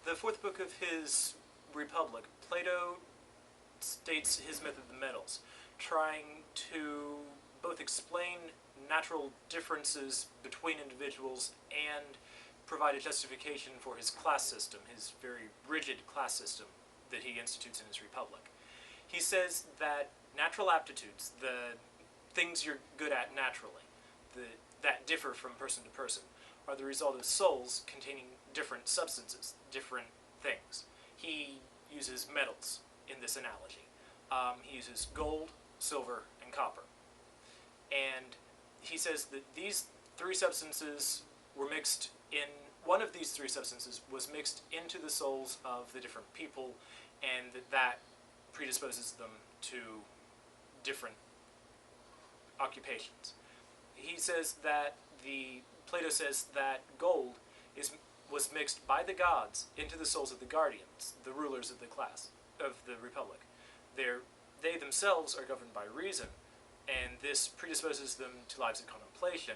the fourth book of his Republic, Plato states his myth of the metals, trying to both explain natural differences between individuals and provide a justification for his class system, his very rigid class system that he institutes in his Republic. He says that natural aptitudes, the things you're good at naturally, that differ from person to person, are the result of souls containing different substances, different things. He uses metals in this analogy. He uses gold, silver, and copper. And he says that these three substances were mixed in, one of these three substances was mixed into the souls of the different people, and that predisposes them to different occupations. He says that Plato says that gold was mixed by the gods into the souls of the guardians, the rulers of the class, of the Republic. They themselves are governed by reason, and this predisposes them to lives of contemplation,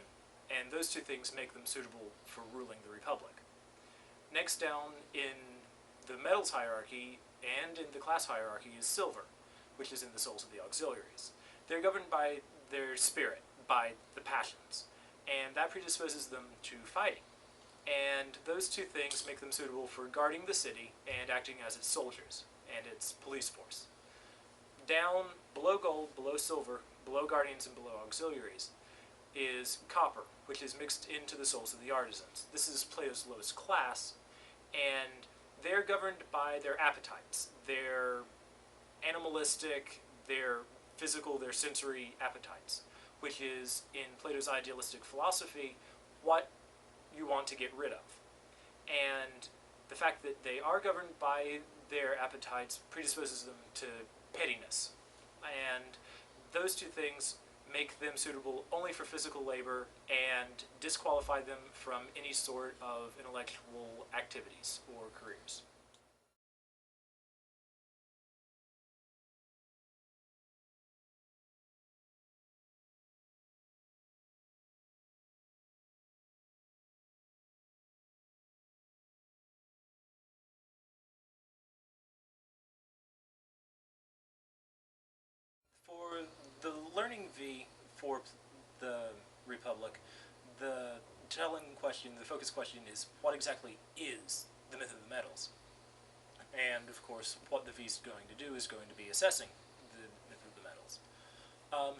and those two things make them suitable for ruling the Republic. Next down in the metals hierarchy and in the class hierarchy is silver, which is in the souls of the auxiliaries. They're governed by their spirit, by the passions, and that predisposes them to fighting. And those two things make them suitable for guarding the city and acting as its soldiers and its police force. Down below gold, below silver, below guardians, and below auxiliaries is copper, which is mixed into the souls of the artisans. This is Plato's lowest class, and they're governed by their appetites, their animalistic, their physical, their sensory appetites, which is, in Plato's idealistic philosophy, what you want to get rid of. And the fact that they are governed by their appetites predisposes them to pettiness. And those two things make them suitable only for physical labor and disqualify them from any sort of intellectual activities or careers. For the learning V for the Republic, the focus question is, what exactly is the myth of the metals? And, of course, what the V is going to do is going to be assessing the myth of the metals.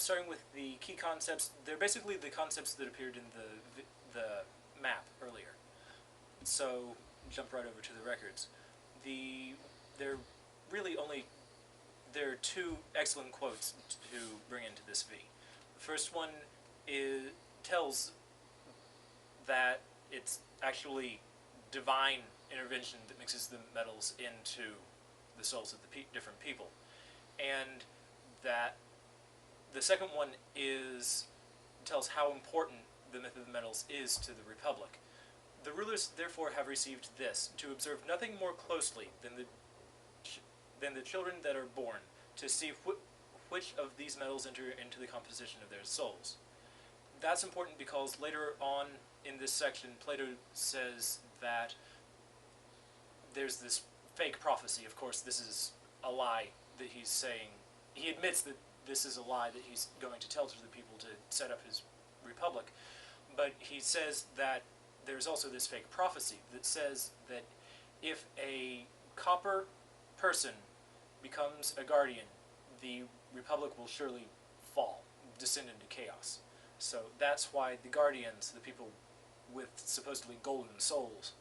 Starting with the key concepts, they're basically the concepts that appeared in the map earlier. So, jump right over to the records. They're really only... There are two excellent quotes to bring into this V. The first one tells that it's actually divine intervention that mixes the metals into the souls of the different people. And that the second one tells how important the myth of the metals is to the Republic. The rulers therefore have received this, to observe nothing more closely than the children that are born, to see which of these metals enter into the composition of their souls. That's important because later on in this section, Plato says that there's this fake prophecy. Of course, this is a lie that he's saying. He admits that this is a lie that he's going to tell to the people to set up his Republic, but he says that there's also this fake prophecy that says that if a copper person becomes a guardian, the Republic will surely fall, descend into chaos. So that's why the guardians, the people with supposedly golden souls,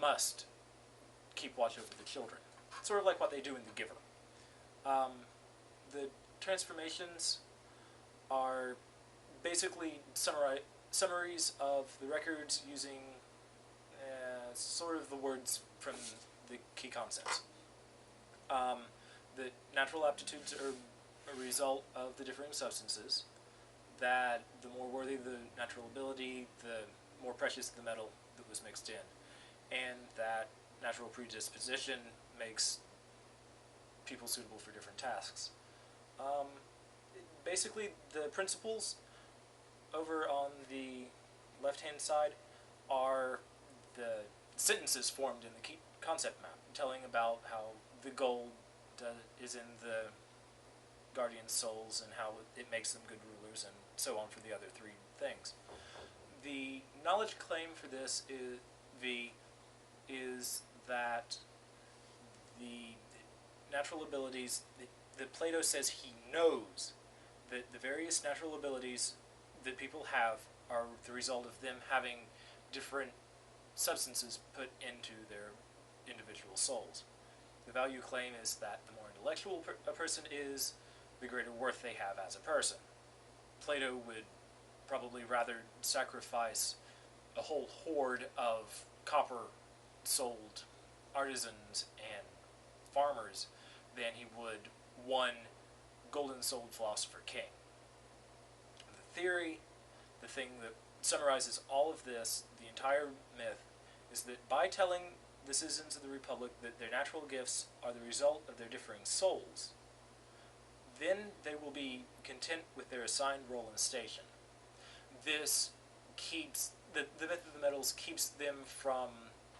must keep watch over the children. Sort of like what they do in The Giver. The transformations are basically summaries of the records using sort of the words from the key concepts. The natural aptitudes are a result of the differing substances, that the more worthy the natural ability, the more precious the metal that was mixed in, and that natural predisposition makes people suitable for different tasks. Basically, the principles over on the left-hand side are the sentences formed in the key concept map, telling about how the gold is in the guardian souls and how it makes them good rulers, and so on for the other three things. The knowledge claim for this is that the natural abilities that Plato says he knows that the various natural abilities that people have are the result of them having different substances put into their individual souls. The value claim is that the more intellectual a person is, the greater worth they have as a person. Plato would probably rather sacrifice a whole horde of copper-souled artisans and farmers than he would one golden-souled philosopher king. The theory, the thing that summarizes all of this, the entire myth, is that by telling the citizens of the Republic that their natural gifts are the result of their differing souls, then they will be content with their assigned role and station. This keeps, the myth of the metals keeps them from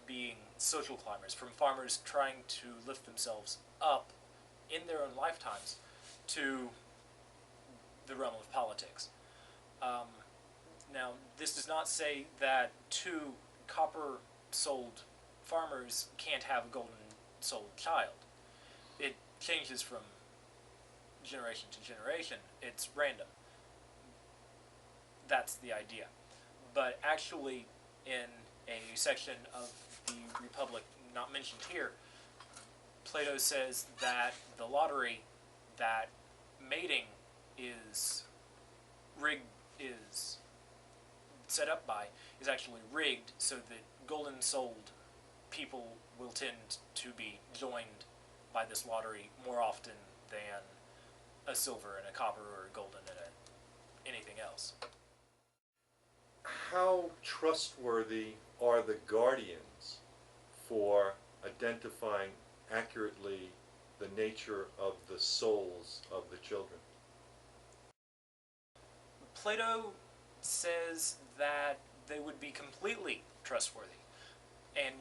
being social climbers, from farmers trying to lift themselves up in their own lifetimes to the realm of politics. Now, this does not say that two copper-souled farmers can't have a golden-souled child. It changes from generation to generation. It's random. That's the idea. But actually, in a section of the Republic not mentioned here, Plato says that the lottery that mating is set up by is actually rigged so that golden-souled people will tend to be joined by this lottery more often than a silver and a copper or a golden and anything else. How trustworthy are the guardians for identifying accurately the nature of the souls of the children? Plato says that they would be completely trustworthy and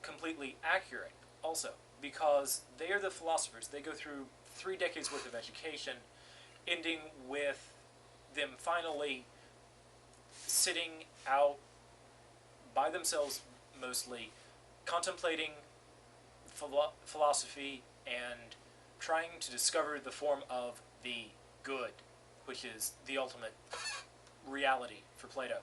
completely accurate also, because they are the philosophers. They go through 3 decades worth of education, ending with them finally sitting out by themselves mostly, contemplating philosophy and trying to discover the form of the good, which is the ultimate reality for Plato.